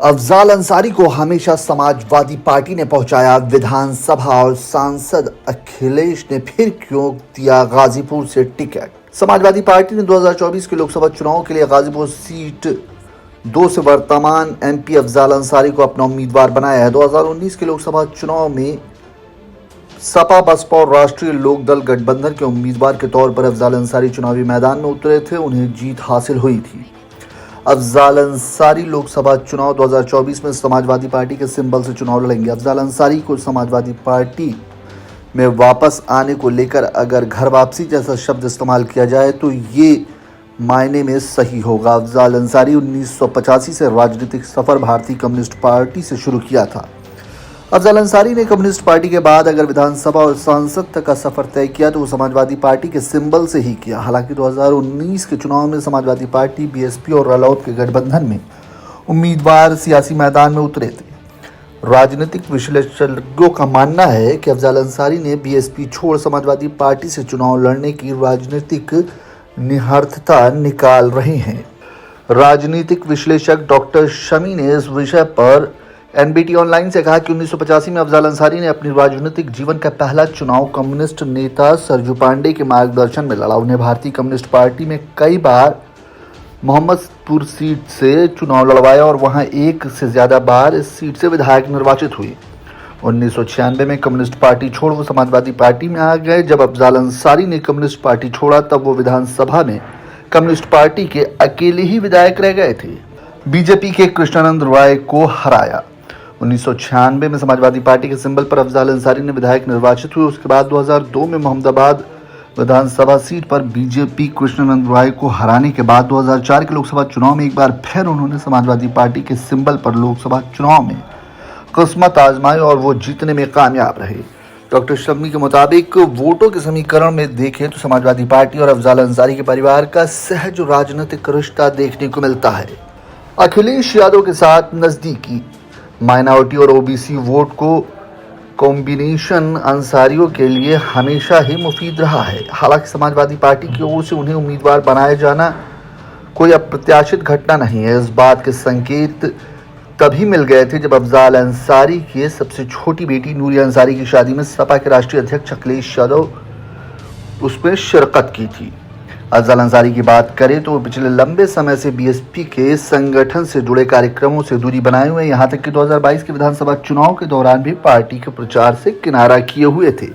अफजाल अंसारी को हमेशा समाजवादी पार्टी ने पहुंचाया विधानसभा और सांसद अखिलेश ने फिर क्यों दिया गाजीपुर से टिकट। समाजवादी पार्टी ने 2024 के लोकसभा चुनाव के लिए गाजीपुर सीट 2 से वर्तमान एमपी अफजाल अंसारी को अपना उम्मीदवार बनाया है। 2019 के लोकसभा चुनाव में सपा बसपा और राष्ट्रीय लोकदल गठबंधन के उम्मीदवार के तौर पर अफजाल अंसारी चुनावी मैदान में उतरे थे। उन्हें जीत हासिल हुई थी। अफजाल अंसारी लोकसभा चुनाव 2024 में समाजवादी पार्टी के सिंबल से चुनाव लड़ेंगे। अफजाल अंसारी को समाजवादी पार्टी में वापस आने को लेकर अगर घर वापसी जैसा शब्द इस्तेमाल किया जाए तो ये मायने में सही होगा। अफजाल अंसारी 1985 से राजनीतिक सफर भारतीय कम्युनिस्ट पार्टी से शुरू किया था। अफजाल अंसारी ने कम्युनिस्ट पार्टी के बाद अगर विधानसभा और सांसद तक का सफर तय किया तो वो समाजवादी पार्टी के सिंबल से ही किया। हालांकि 2019 के चुनाव में समाजवादी पार्टी बीएसपी और रालोद के गठबंधन में उम्मीदवार सियासी मैदान में उतरे थे। राजनीतिक विश्लेषकों का मानना है कि अफजाल अंसारी ने बीएसपी छोड़ समाजवादी पार्टी से चुनाव लड़ने की राजनीतिक निहितार्थ निकाल रहे हैं। राजनीतिक विश्लेषक डॉक्टर शमी ने इस विषय पर एनबीटी ऑनलाइन से कहा कि 1985 में अफजाल अंसारी ने अपनी राजनीतिक जीवन का पहला चुनाव कम्युनिस्ट नेता सरजू पांडे के मार्गदर्शन में लड़ा। उन्हें भारतीय कम्युनिस्ट पार्टी में कई बार मोहम्मदपुर सीट से चुनाव लड़वाया और वहां एक से ज्यादा बार इस सीट से विधायक निर्वाचित हुए। 1996 में कम्युनिस्ट पार्टी छोड़ वो समाजवादी पार्टी में आ गए। जब अफजाल अंसारी ने कम्युनिस्ट पार्टी छोड़ा तब वो विधानसभा में कम्युनिस्ट पार्टी के अकेले ही विधायक रह गए थे। बीजेपी के कृष्णानंद राय को हराया। 1996 में समाजवादी पार्टी के सिंबल पर अफजाल अंसारी ने विधायक निर्वाचित हुए। उसके बाद 2002 में मोहम्मदाबाद विधानसभा सीट पर बीजेपी कृष्णानंद राय को हराने के बाद 2004 के लोकसभा चुनाव में एक बार फिर उन्होंने समाजवादी पार्टी के सिंबल पर लोकसभा चुनाव में किस्मत आजमाई और वो जीतने में कामयाब रहे। डॉक्टर शमी के मुताबिक वोटों के समीकरण में देखें तो समाजवादी पार्टी और अफजाल अंसारी के परिवार का सहज राजनीतिक रिश्ता देखने को मिलता है। अखिलेश यादव के साथ नजदीकी माइनॉरिटी और ओबीसी वोट को कॉम्बिनेशन अंसारियों के लिए हमेशा ही मुफीद रहा है। हालांकि समाजवादी पार्टी की ओर से उन्हें उम्मीदवार बनाया जाना कोई अप्रत्याशित घटना नहीं है। इस बात के संकेत तभी मिल गए थे जब अफजाल अंसारी की सबसे छोटी बेटी नूरिया अंसारी की शादी में सपा के राष्ट्रीय अध्यक्ष अखिलेश यादव उसमें शिरकत की थी। अफजाल अंसारी की बात करें तो पिछले लंबे समय से बीएसपी के संगठन से जुड़े कार्यक्रमों से दूरी बनाए हुए, यहाँ तक कि 2022 के विधानसभा चुनाव के दौरान भी पार्टी के प्रचार से किनारा किए हुए थे।